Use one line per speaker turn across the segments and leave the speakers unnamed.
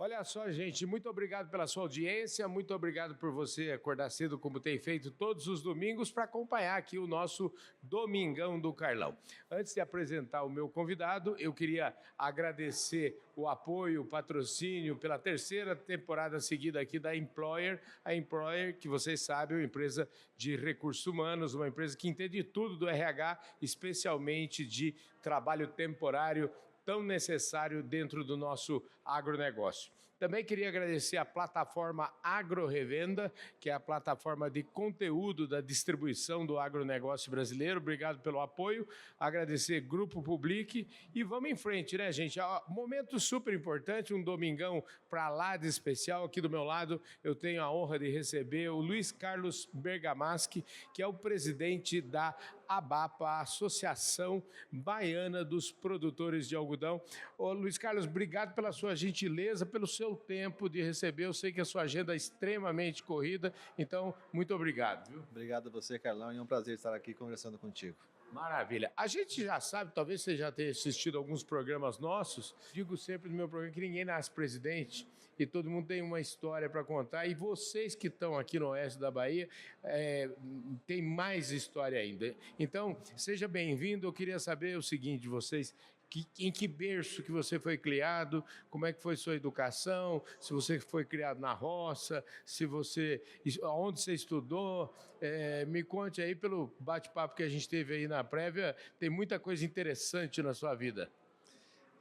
Olha só, gente, muito obrigado pela sua audiência, muito obrigado por você acordar cedo, como tem feito todos os domingos, para acompanhar aqui o nosso Domingão do Carlão. Antes de apresentar o meu convidado, eu queria agradecer o apoio, o patrocínio pela terceira temporada seguida aqui da Employer. A Employer, que vocês sabem, é uma empresa de recursos humanos, uma empresa que entende tudo do RH, especialmente de trabalho temporário, tão necessário dentro do nosso agronegócio. Também queria agradecer a plataforma AgroRevenda, que é a plataforma de conteúdo da distribuição do agronegócio brasileiro. Obrigado pelo apoio. Agradecer Grupo Public e vamos em frente, né, gente? Momento super importante, um domingão para lá de especial. Aqui do meu lado eu tenho a honra de receber o Luiz Carlos Bergamaschi, que é o presidente da ABAPA, a Associação Baiana dos Produtores de Algodão. Ô, Luiz Carlos, obrigado pela sua gentileza, pelo seu tempo de receber. Eu sei que a sua agenda é extremamente corrida, então muito obrigado. Viu?
Obrigado a você, Carlão, e é um prazer estar aqui conversando contigo.
Maravilha. A gente já sabe, talvez você já tenha assistido alguns programas nossos, digo sempre no meu programa que ninguém nasce presidente e todo mundo tem uma história para contar, e vocês que estão aqui no oeste da Bahia tem mais história ainda. Então, seja bem-vindo. Eu queria saber o seguinte de vocês: em que berço que você foi criado, como é que foi sua educação, se você foi criado na roça, onde você estudou, me conte aí pelo bate-papo que a gente teve aí na prévia, tem muita coisa interessante na sua vida.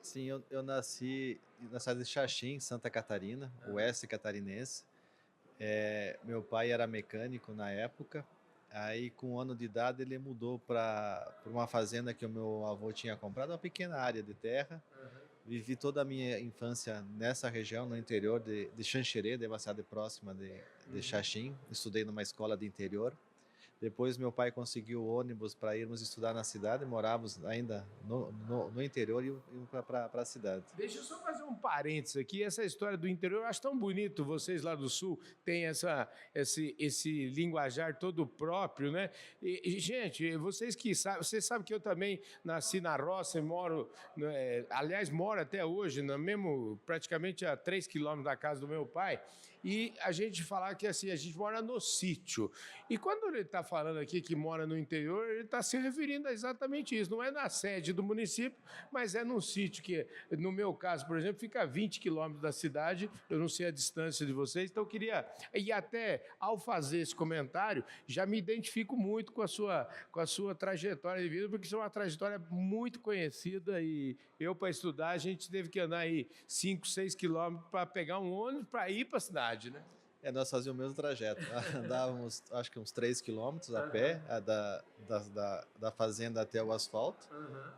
Sim, eu nasci na cidade de Xaxim, Santa Catarina, oeste catarinense. Meu pai era mecânico na época, aí com 1 ano de idade ele mudou para uma fazenda que o meu avô tinha comprado, uma pequena área de terra. Vivi toda a minha infância nessa região, no interior de Xanxerê, demasiado próxima de Xaxim. Estudei numa escola de interior. Depois meu pai conseguiu ônibus para irmos estudar na cidade, morávamos ainda no interior e íamos para a cidade.
Deixa eu só fazer um parênteses aqui, essa história do interior, eu acho tão bonito, vocês lá do sul têm esse linguajar todo próprio, né? Gente, vocês sabem que eu também nasci na roça e moro, aliás, moro até hoje, praticamente a 3 quilômetros da casa do meu pai, e a gente falar que assim, a gente mora no sítio. E quando ele está falando aqui que mora no interior, ele está se referindo a exatamente isso. Não é na sede do município, mas é num sítio que, no meu caso, por exemplo, fica a 20 quilômetros da cidade. Eu não sei a distância de vocês, então eu queria... E até ao fazer esse comentário, já me identifico muito com a sua trajetória de vida, porque isso é uma trajetória muito conhecida e eu, para estudar, a gente teve que andar aí 5, 6 quilômetros para pegar um ônibus para ir para a cidade, né?
Nós fazíamos o mesmo trajeto. Andávamos, acho que uns 3 quilômetros a pé, da fazenda até o asfalto.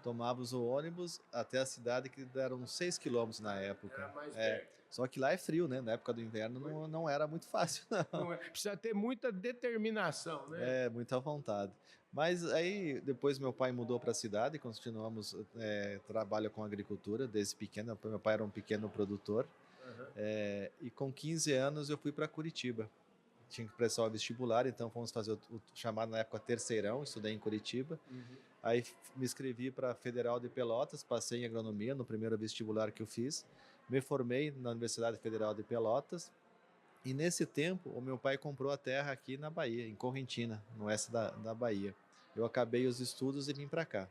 Tomávamos o ônibus até a cidade, que deram uns 6 quilômetros na época.
Era mais perto.
Só que lá é frio, né? Na época do inverno não era muito fácil, não.
Precisa ter muita determinação, né?
Muita vontade. Mas aí, depois meu pai mudou para a cidade, continuamos trabalho com agricultura desde pequeno. Meu pai era um pequeno produtor. E com 15 anos eu fui para Curitiba. Tinha que prestar o vestibular, então fomos fazer o chamado na época terceirão. Estudei em Curitiba. Aí me inscrevi para a Federal de Pelotas, passei em agronomia no primeiro vestibular que eu fiz. Me formei na Universidade Federal de Pelotas. E nesse tempo, o meu pai comprou a terra aqui na Bahia, em Correntina, no oeste da Bahia. Eu acabei os estudos e vim para cá.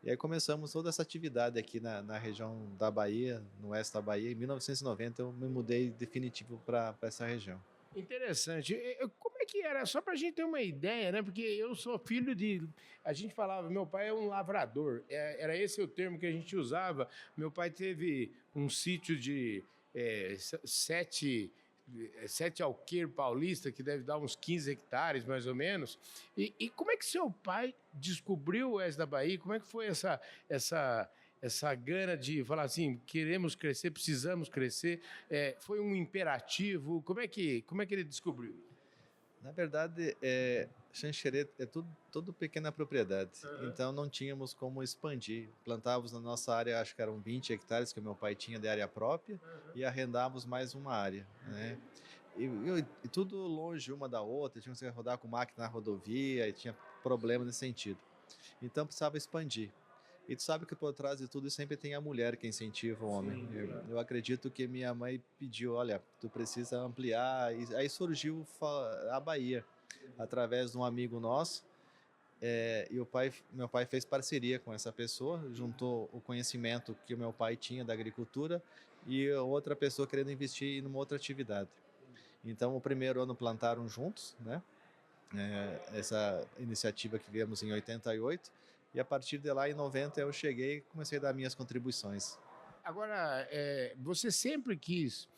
E aí começamos toda essa atividade aqui na região da Bahia, no oeste da Bahia. Em 1990 eu me mudei definitivo para essa região.
Interessante. Como é que era? Só para a gente ter uma ideia, né? Porque eu sou filho de... A gente falava, meu pai é um lavrador. Era esse o termo que a gente usava. Meu pai teve um sítio de 7 alqueire paulista, que deve dar uns 15 hectares, mais ou menos. E como é que seu pai descobriu o oeste da Bahia? Como é que foi essa gana de falar assim, queremos crescer, precisamos crescer? Foi um imperativo? Como é que ele descobriu?
Na verdade, Xanxerê é tudo pequena propriedade, então não tínhamos como expandir. Plantávamos na nossa área, acho que eram 20 hectares que o meu pai tinha de área própria, e arrendávamos mais uma área, né? E tudo longe uma da outra, tínhamos que rodar com máquina na rodovia, e tinha problema nesse sentido. Então precisava expandir. E tu sabe que por trás de tudo sempre tem a mulher que incentiva o homem.
Sim,
Eu acredito que minha mãe pediu, olha, tu precisa ampliar. E aí surgiu a Bahia, através de um amigo nosso. E meu pai fez parceria com essa pessoa, juntou o conhecimento que o meu pai tinha da agricultura e outra pessoa querendo investir em uma outra atividade. Então, o primeiro ano plantaram juntos, né? Essa iniciativa que viemos em 88, e a partir de lá, em 90, eu cheguei e comecei a dar minhas contribuições.
Agora, você sempre quis.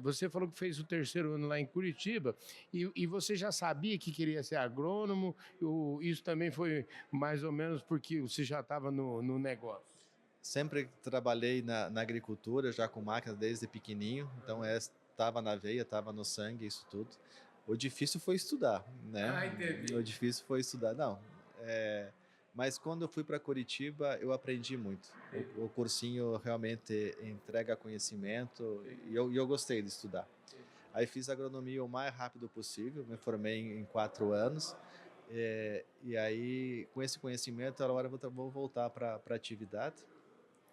Você falou que fez o terceiro ano lá em Curitiba e você já sabia que queria ser agrônomo? Isso também foi mais ou menos porque você já estava no negócio?
Sempre trabalhei na agricultura, já com máquinas desde pequenininho, então estava na veia, estava no sangue, isso tudo. O difícil foi estudar, né?
Ah, entendi.
O difícil foi estudar, não. Mas quando eu fui para Curitiba, eu aprendi muito. O cursinho realmente entrega conhecimento e eu gostei de estudar. Aí fiz agronomia o mais rápido possível, me formei em 4 anos. E aí, com esse conhecimento, agora eu vou voltar para a atividade.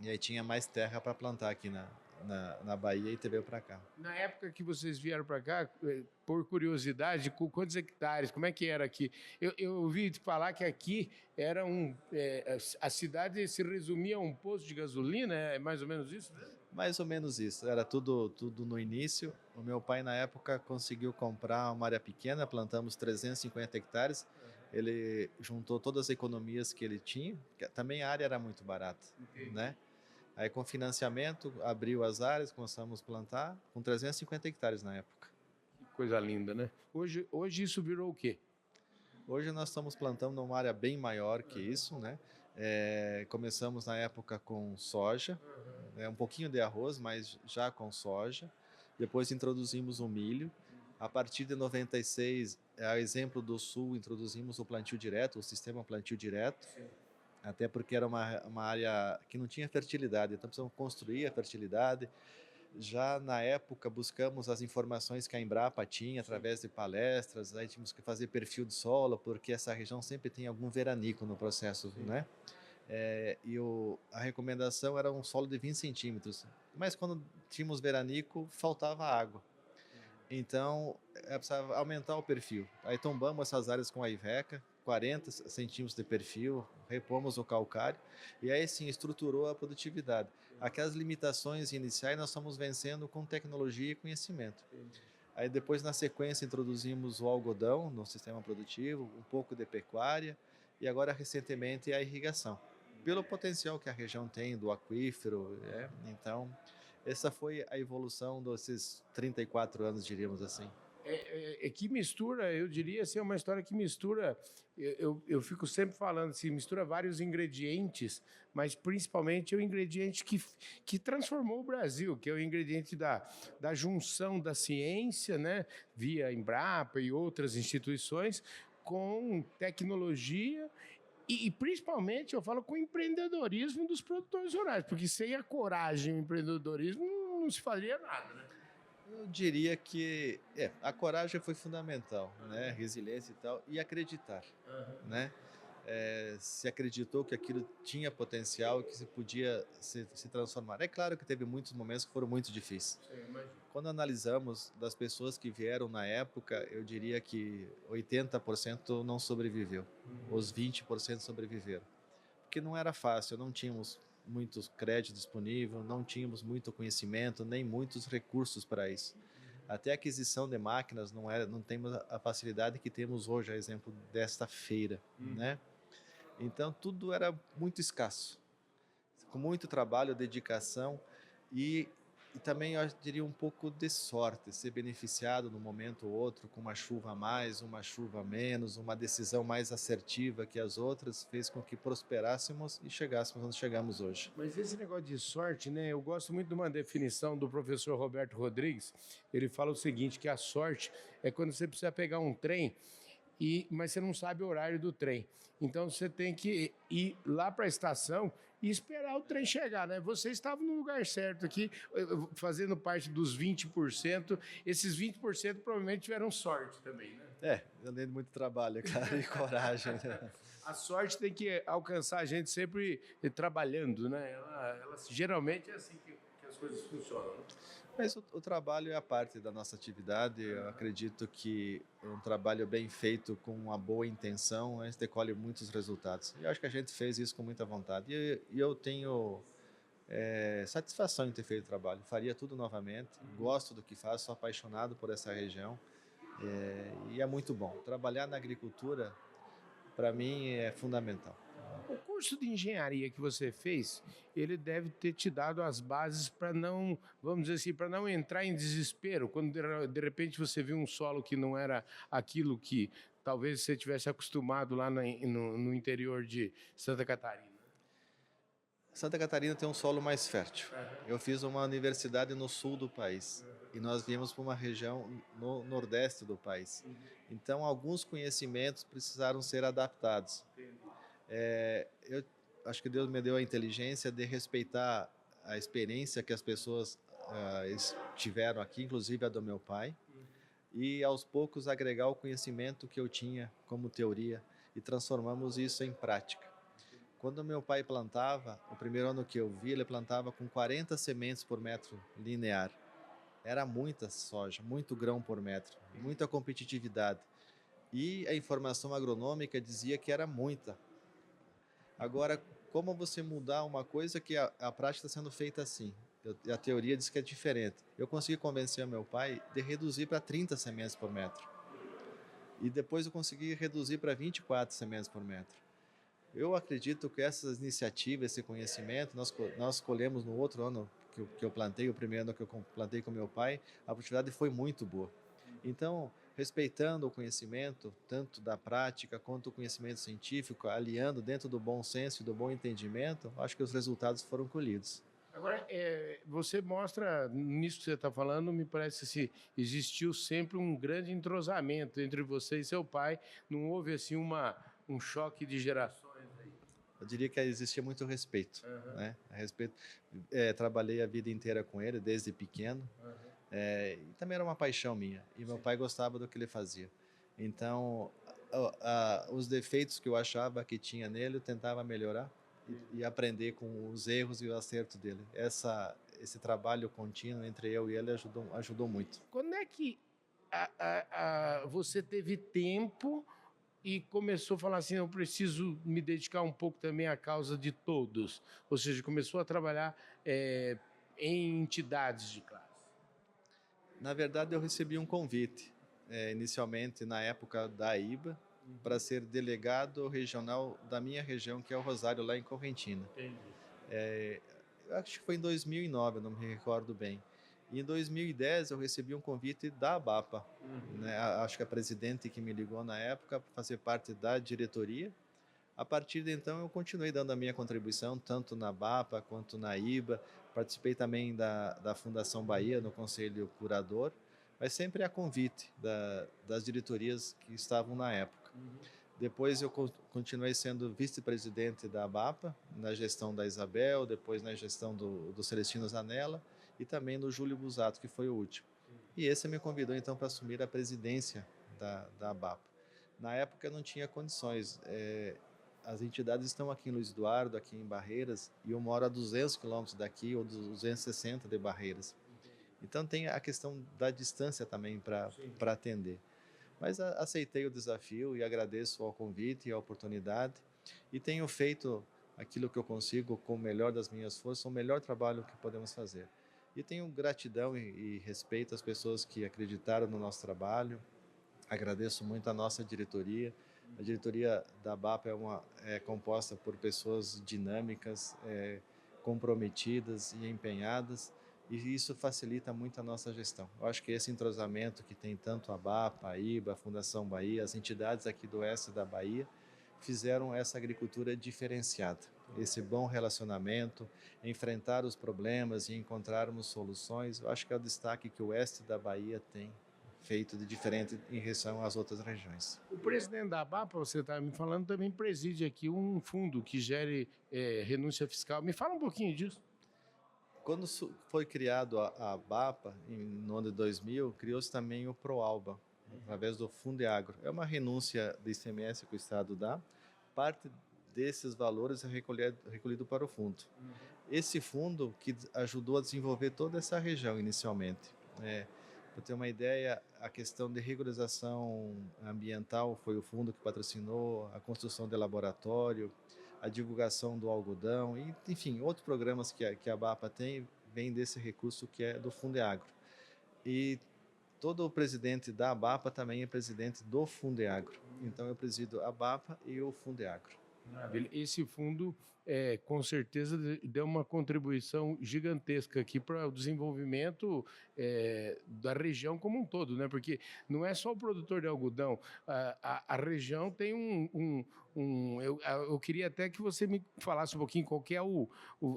E aí tinha mais terra para plantar aqui na Bahia e veio para cá.
Na época que vocês vieram para cá, por curiosidade, com quantos hectares? Como é que era aqui? Eu ouvi falar que aqui era a cidade se resumia a um posto de gasolina, é mais ou menos isso?
Mais ou menos isso, era tudo no início. O meu pai, na época, conseguiu comprar uma área pequena, plantamos 350 hectares. Ele juntou todas as economias que ele tinha, também a área era muito barata, né? Aí, com financiamento, abriu as áreas, começamos a plantar, com 350 hectares na época.
Que coisa linda, né? Hoje isso virou o quê?
Hoje nós estamos plantando numa área bem maior que isso, né? Começamos na época com soja, um pouquinho de arroz, mas já com soja. Depois introduzimos o milho. A partir de 96, a exemplo do Sul, introduzimos o plantio direto, o sistema plantio direto. Sim. Até porque era uma área que não tinha fertilidade, então precisamos construir a fertilidade. Já na época buscamos as informações que a Embrapa tinha através de palestras, aí tínhamos que fazer perfil de solo, porque essa região sempre tem algum veranico no processo, né? A recomendação era um solo de 20 centímetros, mas quando tínhamos veranico, faltava água. Então, precisava aumentar o perfil. Aí tombamos essas áreas com a Iveca, 40 centímetros de perfil, repomos o calcário, e aí sim estruturou a produtividade. Aquelas limitações iniciais nós estamos vencendo com tecnologia e conhecimento. Aí depois, na sequência, introduzimos o algodão no sistema produtivo, um pouco de pecuária, e agora recentemente a irrigação. Pelo potencial que a região tem do aquífero, então essa foi a evolução desses 34 anos, diríamos assim.
Que mistura, eu diria assim, é uma história que mistura, eu fico sempre falando assim, mistura vários ingredientes, mas principalmente o ingrediente que transformou o Brasil, que é o ingrediente da junção da ciência, né, via Embrapa e outras instituições, com tecnologia e principalmente, eu falo, com o empreendedorismo dos produtores rurais, porque sem a coragem e o empreendedorismo não se faria nada, né?
Eu diria que a coragem foi fundamental, né? Resiliência e tal, e acreditar, né? Se acreditou que aquilo tinha potencial, que se podia se transformar. É claro que teve muitos momentos que foram muito difíceis. Quando analisamos das pessoas que vieram na época, eu diria que 80% não sobreviveu, os 20% sobreviveram. Porque não era fácil, não tínhamos muitos créditos disponíveis, não tínhamos muito conhecimento, nem muitos recursos para isso. Até a aquisição de máquinas não temos a facilidade que temos hoje, a exemplo desta feira, né? Então tudo era muito escasso, com muito trabalho, dedicação e também eu diria um pouco de sorte, ser beneficiado num momento ou outro com uma chuva a mais, uma chuva a menos, uma decisão mais assertiva que as outras, fez com que prosperássemos e chegássemos onde chegamos hoje.
Mas esse negócio de sorte, né? Eu gosto muito de uma definição do professor Roberto Rodrigues. Ele fala o seguinte, que a sorte é quando você precisa pegar um trem, mas você não sabe o horário do trem. Então você tem que ir lá para a estação e esperar o trem chegar, né? Você estava no lugar certo aqui, fazendo parte dos 20%. Esses 20% provavelmente tiveram sorte também, né?
Eu dei muito trabalho, cara, e coragem, né?
A sorte tem que alcançar a gente sempre trabalhando, né? Geralmente é assim que as coisas funcionam, né?
Mas o trabalho é a parte da nossa atividade. Eu acredito que um trabalho bem feito com uma boa intenção, a gente colhe muitos resultados. E eu acho que a gente fez isso com muita vontade. E eu tenho satisfação em ter feito o trabalho. Faria tudo novamente. Gosto do que faço, sou apaixonado por essa região. E é muito bom. Trabalhar na agricultura, para mim, é fundamental.
O curso de engenharia que você fez, ele deve ter te dado as bases para não, vamos dizer assim, para não entrar em desespero quando de repente você viu um solo que não era aquilo que talvez você tivesse acostumado lá no interior de Santa Catarina.
Santa Catarina tem um solo mais fértil. Eu fiz uma universidade no sul do país e nós viemos para uma região no nordeste do país. Então, alguns conhecimentos precisaram ser adaptados. Eu acho que Deus me deu a inteligência de respeitar a experiência que as pessoas tiveram aqui, inclusive a do meu pai, e aos poucos agregar o conhecimento que eu tinha como teoria e transformamos isso em prática. Quando meu pai plantava, o primeiro ano que eu vi, ele plantava com 40 sementes por metro linear. Era muita soja, muito grão por metro, muita competitividade. E a informação agronômica dizia que era muita. Agora, como você mudar uma coisa que a prática está sendo feita assim? A teoria diz que é diferente. Eu consegui convencer meu pai de reduzir para 30 sementes por metro. E depois eu consegui reduzir para 24 sementes por metro. Eu acredito que essas iniciativas, esse conhecimento, nós colhemos no outro ano que eu plantei, o primeiro ano que eu plantei com meu pai, a produtividade foi muito boa. Então, respeitando o conhecimento, tanto da prática quanto o conhecimento científico, aliando dentro do bom senso e do bom entendimento, acho que os resultados foram colhidos.
Agora, você mostra, nisso que você está falando, me parece que assim, existiu sempre um grande entrosamento entre você e seu pai, não houve assim um choque de gerações.
Eu diria que existia muito respeito, né? A respeito, trabalhei a vida inteira com ele, desde pequeno, e também era uma paixão minha, e meu pai gostava do que ele fazia. Então, os defeitos que eu achava que tinha nele, eu tentava melhorar e aprender com os erros e o acerto dele. Esse trabalho contínuo entre eu e ele ajudou muito.
Quando é que você teve tempo e começou a falar assim, eu preciso me dedicar um pouco também à causa de todos? Ou seja, começou a trabalhar em entidades de classe?
Na verdade, eu recebi um convite, inicialmente na época da IBA, para ser delegado regional da minha região, que é o Rosário, lá em Correntina.
Entendi.
Eu acho que foi em 2009, eu não me recordo bem. E em 2010 eu recebi um convite da ABAPA, né? Acho que a presidente que me ligou na época para fazer parte da diretoria. A partir de então eu continuei dando a minha contribuição, tanto na ABAPA quanto na IBA. Participei também da Fundação Bahia, no Conselho Curador, mas sempre a convite das diretorias que estavam na época. Depois eu continuei sendo vice-presidente da ABAPA, na gestão da Isabel, depois na gestão do Celestino Zanella e também do Júlio Busato, que foi o último. E esse me convidou então para assumir a presidência da ABAPA. Na época eu não tinha condições. As entidades estão aqui em Luiz Eduardo, aqui em Barreiras, e eu moro a 200 quilômetros daqui, ou 260 de Barreiras. Então tem a questão da distância também para atender. Mas aceitei o desafio e agradeço ao convite e a oportunidade e tenho feito aquilo que eu consigo com o melhor das minhas forças, o melhor trabalho que podemos fazer. E tenho gratidão e respeito às pessoas que acreditaram no nosso trabalho. Agradeço muito a nossa diretoria. A diretoria da BAPA é composta por pessoas dinâmicas, comprometidas e empenhadas, e isso facilita muito a nossa gestão. Eu acho que esse entrosamento que tem tanto a BAPA, a IBA, a Fundação Bahia, as entidades aqui do oeste da Bahia, fizeram essa agricultura diferenciada. Esse bom relacionamento, enfrentar os problemas e encontrarmos soluções, eu acho que é o destaque que o oeste da Bahia tem feito de diferente em relação às outras regiões.
O presidente da ABAPA, você está me falando, também preside aqui um fundo que gere renúncia fiscal. Me fala um pouquinho disso.
Quando foi criado a ABAPA, no ano de 2000, criou-se também o PROALBA, através do Fundeagro. É uma renúncia de ICMS que o Estado dá parte desses valores é recolhido para o fundo. Esse fundo que ajudou a desenvolver toda essa região inicialmente. Para ter uma ideia, a questão de regularização ambiental foi o fundo que patrocinou, a construção de laboratório, a divulgação do algodão, e, enfim, outros programas que a BAPA tem, vem desse recurso que é do Fundeagro. E todo o presidente da BAPA também é presidente do Fundeagro. Então eu presido a BAPA e o Fundeagro.
Esse fundo, com certeza, deu uma contribuição gigantesca aqui para o desenvolvimento da região como um todo, né? Porque não é só o produtor de algodão, a região tem eu queria até que você me falasse um pouquinho qual que é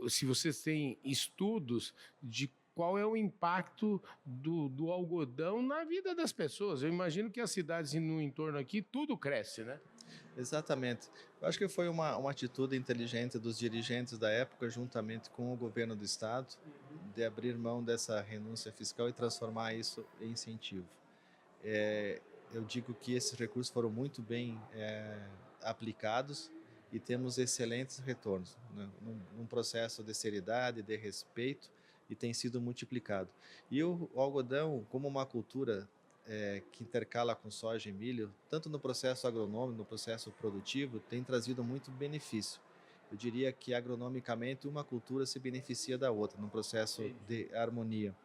se vocês têm estudos de qual é o impacto do algodão na vida das pessoas. Eu imagino que as cidades no entorno aqui, tudo cresce, né?
Exatamente. Eu acho que foi uma atitude inteligente dos dirigentes da época, juntamente com o governo do estado, de abrir mão dessa renúncia fiscal e transformar isso em incentivo. Eu digo que esses recursos foram muito bem aplicados e temos excelentes retornos, né? Num processo de seriedade, de respeito, e tem sido multiplicado. E o algodão, como uma cultura que intercala com soja e milho, tanto no processo agronômico, no processo produtivo, tem trazido muito benefício. Eu diria que agronomicamente uma cultura se beneficia da outra, num processo de harmonia.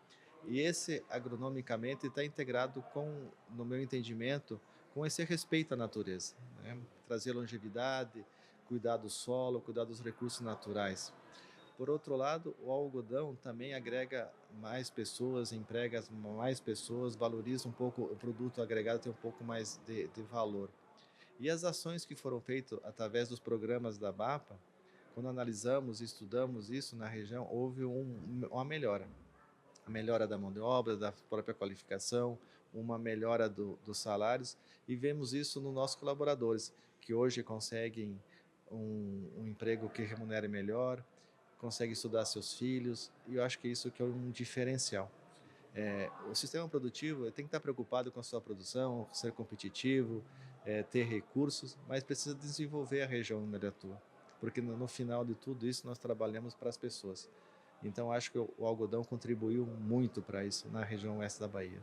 E esse agronomicamente está integrado com, no meu entendimento, com esse respeito à natureza, né? Trazer longevidade, cuidar do solo, cuidar dos recursos naturais. Por outro lado, o algodão também agrega mais pessoas, emprega mais pessoas, valoriza um pouco o produto agregado, tem um pouco mais de valor. E as ações que foram feitas através dos programas da BAPA, quando analisamos e estudamos isso na região, houve uma melhora. A melhora da mão de obra, da própria qualificação, uma melhora dos salários, e vemos isso nos nossos colaboradores, que hoje conseguem um emprego que remunere melhor, consegue estudar seus filhos, e eu acho que isso que é um diferencial. O sistema produtivo tem que estar preocupado com a sua produção, ser competitivo, ter recursos, mas precisa desenvolver a região onde ele atua, porque no final de tudo isso nós trabalhamos para as pessoas. Então acho que o algodão contribuiu muito para isso na região oeste da Bahia.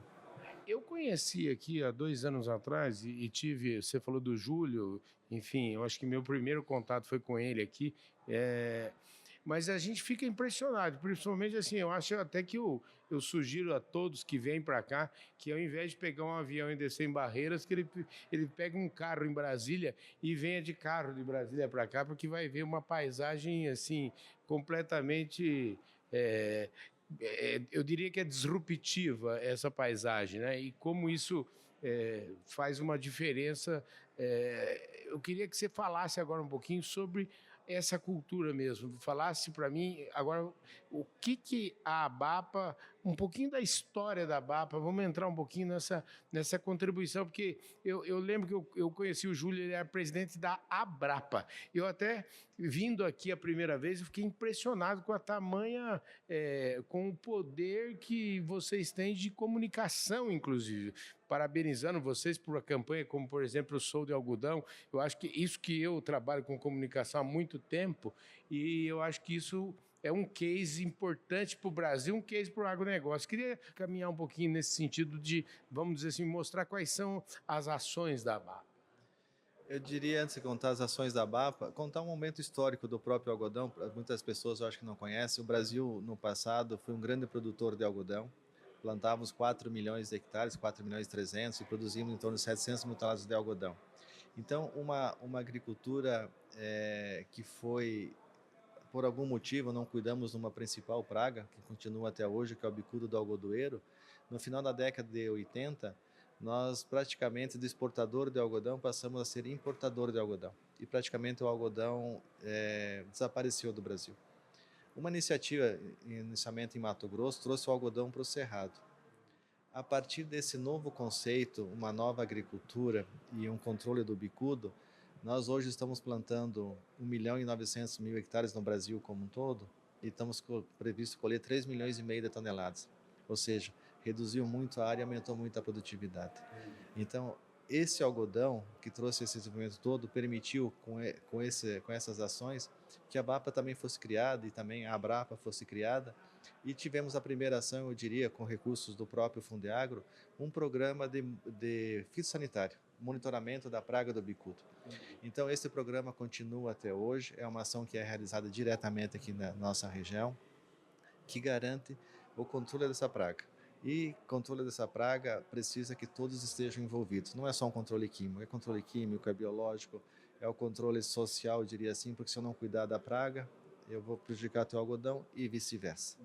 Eu conheci aqui há 2 anos atrás você falou do Júlio, enfim, eu acho que meu primeiro contato foi com ele aqui, mas a gente fica impressionado, principalmente assim, eu acho até que eu sugiro a todos que vêm para cá, que ao invés de pegar um avião e descer em Barreiras, que ele pegue um carro em Brasília e venha de carro de Brasília para cá, porque vai ver uma paisagem assim, completamente... eu diria que é disruptiva essa paisagem, né? E como isso faz uma diferença. Eu queria que você falasse agora um pouquinho sobre essa cultura mesmo, falasse para mim agora o que a ABAPA, um pouquinho da história da ABAPA, vamos entrar um pouquinho nessa contribuição, porque eu lembro que eu conheci o Júlio, ele era presidente da Abrapa. Eu até, vindo aqui a primeira vez, eu fiquei impressionado com a tamanha, com o poder que vocês têm de comunicação, inclusive. Parabenizando vocês por uma campanha como, por exemplo, o Sou de Algodão. Eu acho que isso que eu trabalho com comunicação há muito tempo, e eu acho que isso é um case importante para o Brasil, um case para o agronegócio. Queria caminhar um pouquinho nesse sentido de, vamos dizer assim, mostrar quais são as ações da BAPA.
Eu diria, antes de contar as ações da BAPA, contar um momento histórico do próprio algodão. Muitas pessoas eu acho que não conhecem. O Brasil, no passado, foi um grande produtor de algodão. Plantávamos 4 milhões de hectares, 4 milhões e 300, e produzimos em torno de 700 mil toneladas de algodão. Então, uma agricultura que foi, por algum motivo, não cuidamos de uma principal praga, que continua até hoje, que é o bicudo do algodoeiro. No final da década de 80, nós praticamente de exportador de algodão passamos a ser importador de algodão. E praticamente o algodão desapareceu do Brasil. Uma iniciativa, inicialmente em Mato Grosso, trouxe o algodão para o Cerrado. A partir desse novo conceito, uma nova agricultura e um controle do bicudo, nós hoje estamos plantando 1.900.000 hectares no Brasil como um todo e estamos previsto colher 3,5 milhões de toneladas. Ou seja, reduziu muito a área e aumentou muito a produtividade. Então, esse algodão que trouxe esse desenvolvimento todo permitiu, com essas ações, que a BAPA também fosse criada e também a Abrapa fosse criada. E tivemos a primeira ação, eu diria, com recursos do próprio Fundeagro, um programa de fitossanitário, monitoramento da praga do bicudo. Então, esse programa continua até hoje, é uma ação que é realizada diretamente aqui na nossa região, que garante o controle dessa praga. E controle dessa praga precisa que todos estejam envolvidos. Não é só um controle químico, é biológico, é o controle social, eu diria assim, porque se eu não cuidar da praga, eu vou prejudicar teu algodão e vice-versa.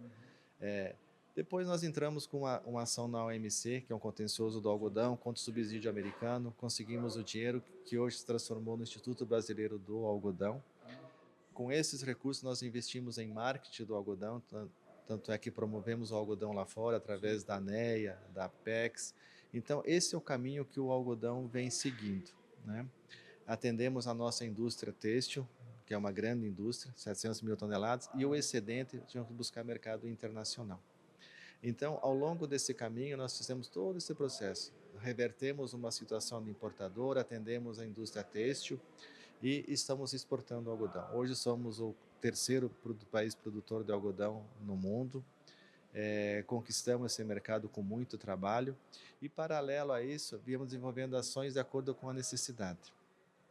Depois nós entramos com uma ação na OMC, que é um contencioso do algodão, contra o subsídio americano, conseguimos o dinheiro que hoje se transformou no Instituto Brasileiro do Algodão. Com esses recursos nós investimos em marketing do algodão, tanto é que promovemos o algodão lá fora, através da ANEA, da Apex. Então, esse é o caminho que o algodão vem seguindo, né? Atendemos a nossa indústria têxtil, que é uma grande indústria, 700 mil toneladas, e o excedente tínhamos que buscar mercado internacional. Então, ao longo desse caminho, nós fizemos todo esse processo. Revertemos uma situação de importador, atendemos a indústria têxtil e estamos exportando algodão. Hoje somos o terceiro país produtor de algodão no mundo. Conquistamos esse mercado com muito trabalho e, paralelo a isso, viemos desenvolvendo ações de acordo com a necessidade.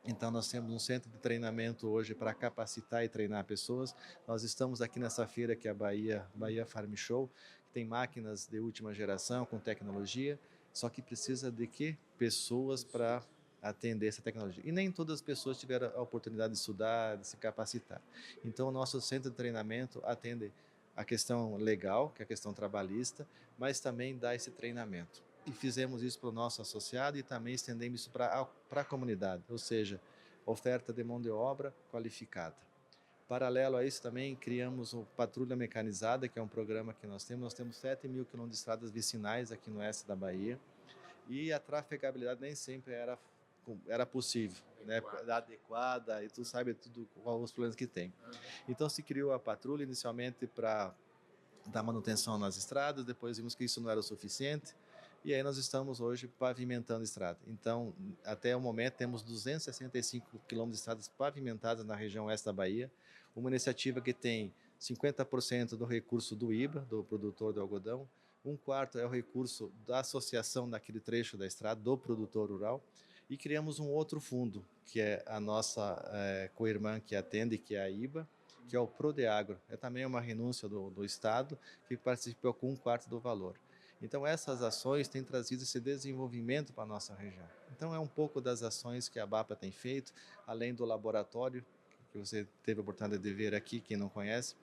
Então, nós temos um centro de treinamento hoje para capacitar e treinar pessoas. Nós estamos aqui nessa feira que é a Bahia Farm Show, que tem máquinas de última geração com tecnologia, só que precisa de quê? Pessoas para atender essa tecnologia. E nem todas as pessoas tiveram a oportunidade de estudar, de se capacitar. Então, o nosso centro de treinamento atende a questão legal, que é a questão trabalhista, mas também dá esse treinamento. E fizemos isso para o nosso associado e também estendemos isso para a comunidade, ou seja, oferta de mão de obra qualificada. Paralelo a isso também criamos o Patrulha Mecanizada, que é um programa que nós temos 7 mil quilômetros de estradas vicinais aqui no oeste da Bahia, e a trafegabilidade nem sempre era possível, né, adequada, e tu sabe tudo os problemas que tem. Então se criou a patrulha inicialmente para dar manutenção nas estradas, depois vimos que isso não era o suficiente, e aí nós estamos hoje pavimentando a estrada. Então, até o momento, temos 265 quilômetros de estradas pavimentadas na região oeste da Bahia, uma iniciativa que tem 50% do recurso do IBA, do produtor de algodão, 1/4 é o recurso da associação daquele trecho da estrada, do produtor rural, e criamos um outro fundo, que é a nossa co-irmã que atende, que é a IBA, que é o Prodeagro. É também uma renúncia do Estado, que participou com 1/4 do valor. Então, essas ações têm trazido esse desenvolvimento para a nossa região. Então, é um pouco das ações que a BAPA tem feito, além do laboratório, que você teve a oportunidade de ver aqui, quem não conhece.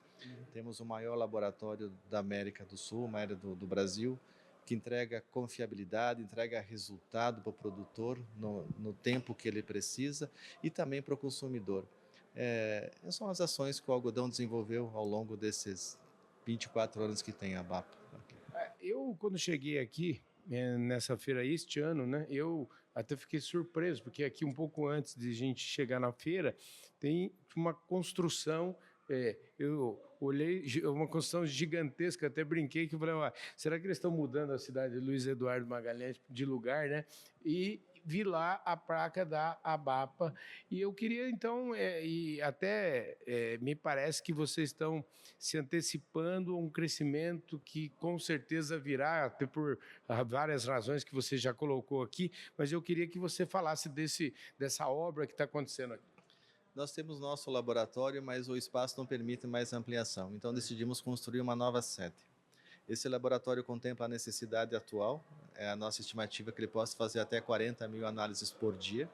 Temos o maior laboratório da América do Sul, uma área do Brasil, que entrega confiabilidade, entrega resultado para o produtor no tempo que ele precisa e também para o consumidor. São as ações que o algodão desenvolveu ao longo desses 24 anos que tem a BAPA.
Eu, quando cheguei aqui, nessa feira este ano, né, eu até fiquei surpreso, porque aqui um pouco antes de a gente chegar na feira, tem uma construção, eu olhei, uma construção gigantesca, até brinquei que eu falei, será que eles estão mudando a cidade de Luiz Eduardo Magalhães de lugar, né? E vi lá a placa da Abapa, e eu queria então, e até me parece que vocês estão se antecipando a um crescimento que com certeza virá, até por várias razões que você já colocou aqui, mas eu queria que você falasse dessa obra que está acontecendo aqui.
Nós temos nosso laboratório, mas o espaço não permite mais ampliação, então decidimos construir uma nova sede. Esse laboratório contempla a necessidade atual, é a nossa estimativa que ele possa fazer até 40 mil análises por dia,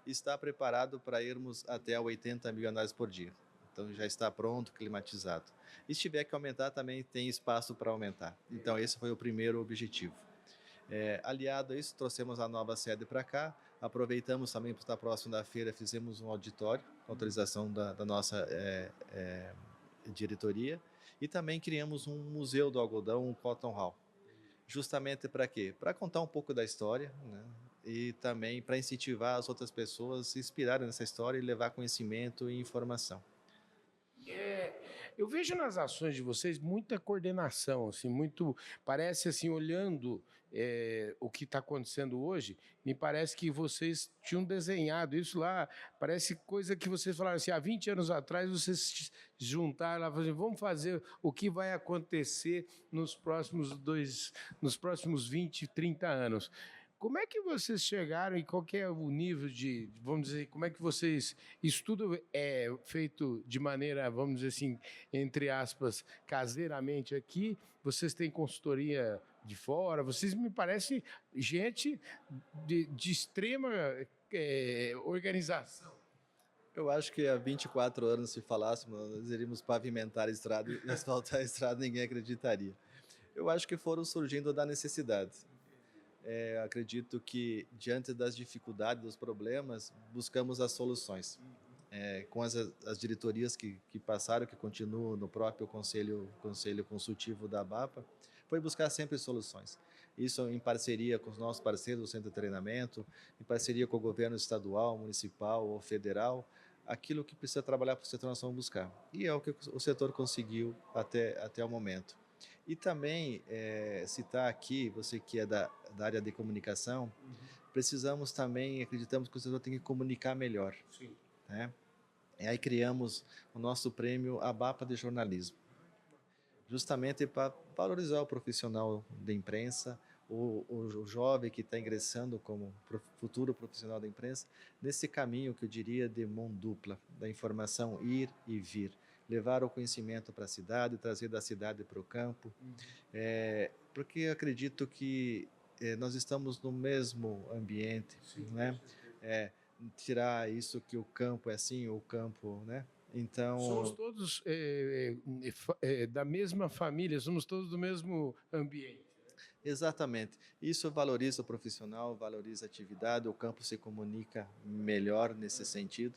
e está preparado para irmos até 80 mil análises por dia. Então já está pronto, climatizado. E se tiver que aumentar, também tem espaço para aumentar. Então esse foi o primeiro objetivo. Aliado a isso, trouxemos a nova sede para cá, aproveitamos também para estar próximo da feira, fizemos um auditório, com autorização da nossa diretoria, e também criamos um museu do algodão, um Cotton Hall. Justamente para quê? Para contar um pouco da história, né? E também para incentivar as outras pessoas a se inspirarem nessa história e levar conhecimento e informação.
Eu vejo nas ações de vocês muita coordenação, assim, muito, parece assim, olhando o que está acontecendo hoje, me parece que vocês tinham desenhado isso lá, parece coisa que vocês falaram assim, há 20 anos atrás vocês se juntaram lá, falaram assim, vamos fazer o que vai acontecer nos próximos 20, 30 anos. Como é que vocês chegaram e qual que é o nível vamos dizer, como é que vocês, isso tudo é feito de maneira, vamos dizer assim, entre aspas, caseiramente aqui, vocês têm consultoria de fora, vocês me parecem gente de extrema organização.
Eu acho que há 24 anos, se falássemos, nós iríamos pavimentar a estrada e asfaltar a estrada, ninguém acreditaria. Eu acho que foram surgindo da necessidade. Acredito que, diante das dificuldades, dos problemas, buscamos as soluções. Com as diretorias que passaram, que continuam no próprio conselho consultivo da ABAPA, foi buscar sempre soluções. Isso em parceria com os nossos parceiros do Centro de Treinamento, em parceria com o governo estadual, municipal ou federal, aquilo que precisa trabalhar para o setor nós vamos buscar. E é o que o setor conseguiu até o momento. E também citar aqui, você que é da área de comunicação, precisamos também, acreditamos que o setor tem que comunicar melhor.
Sim.
Né? E aí criamos o nosso prêmio ABAPA de jornalismo, justamente para valorizar o profissional da imprensa, o jovem que está ingressando como futuro profissional da imprensa, nesse caminho que eu diria de mão dupla, da informação ir e vir. Levar o conhecimento para a cidade, trazer da cidade para o campo, porque acredito que nós estamos no mesmo ambiente, sim, né? Tirar isso que o campo é assim, o campo, né? Então
somos todos da mesma família, somos todos do mesmo ambiente.
Exatamente. Isso valoriza o profissional, valoriza a atividade, o campo se comunica melhor nesse sentido.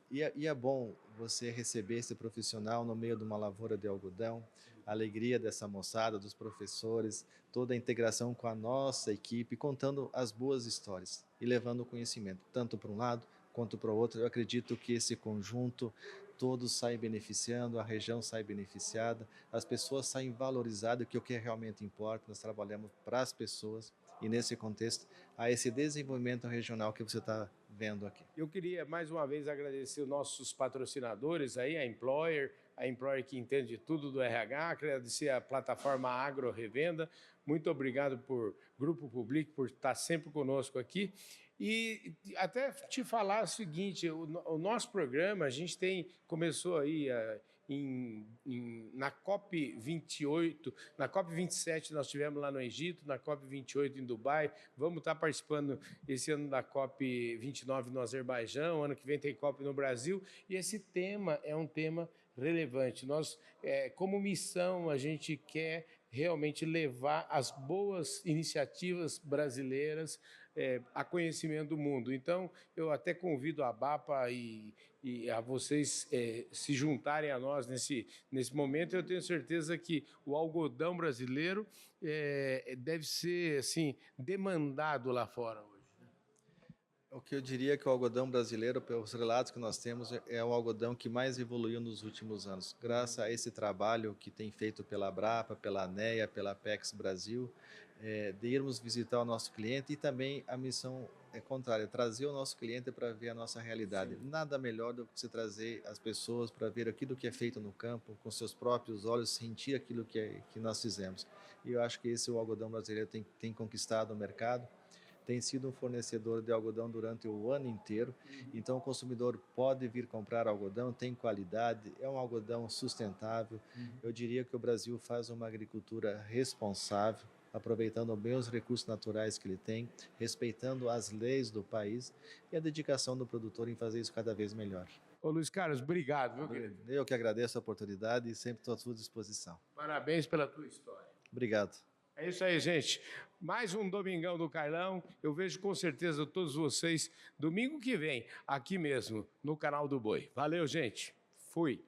E é bom você receber esse profissional no meio de uma lavoura de algodão, a alegria dessa moçada, dos professores, toda a integração com a nossa equipe, contando as boas histórias e levando o conhecimento, tanto para um lado quanto para o outro. Eu acredito que esse conjunto, todos saem beneficiando, a região sai beneficiada, as pessoas saem valorizadas, que é o que realmente importa, nós trabalhamos para as pessoas e nesse contexto, há esse desenvolvimento regional que você está vendo aqui.
Eu queria mais uma vez agradecer os nossos patrocinadores aí, a Employer que entende de tudo do RH, agradecer a plataforma Agro Revenda, muito obrigado por Grupo Public, por estar sempre conosco aqui. E até te falar o seguinte, o nosso programa, a gente começou aí na COP28, na COP27 nós tivemos lá no Egito, na COP28 em Dubai, vamos estar participando esse ano da COP29 no Azerbaijão, ano que vem tem COP no Brasil, e esse tema é um tema relevante. Nós, como missão, a gente quer realmente levar as boas iniciativas brasileiras a conhecimento do mundo. Então, eu até convido a ABAPA e a vocês se juntarem a nós nesse momento. Eu tenho certeza que o algodão brasileiro deve ser assim, demandado lá fora hoje.
O que eu diria é que o algodão brasileiro, pelos relatos que nós temos, é o algodão que mais evoluiu nos últimos anos. Graças a esse trabalho que tem feito pela Abrapa, pela ANEA, pela Apex Brasil, de irmos visitar o nosso cliente e também a missão contrária, trazer o nosso cliente para ver a nossa realidade. Sim. Nada melhor do que você trazer as pessoas para ver aquilo que é feito no campo, com seus próprios olhos, sentir aquilo que nós fizemos. E eu acho que esse o algodão brasileiro tem conquistado o mercado. Tem sido um fornecedor de algodão durante o ano inteiro, então o consumidor pode vir comprar algodão, tem qualidade, é um algodão sustentável. Eu diria que o Brasil faz uma agricultura responsável, aproveitando bem os recursos naturais que ele tem, respeitando as leis do país e a dedicação do produtor em fazer isso cada vez melhor.
Ô Luiz Carlos, obrigado, meu querido.
Eu que agradeço a oportunidade e sempre estou à sua disposição.
Parabéns pela tua história.
Obrigado.
É isso aí, gente. Mais um Domingão do Carlão. Eu vejo com certeza todos vocês domingo que vem, aqui mesmo, no canal do Boi. Valeu, gente. Fui.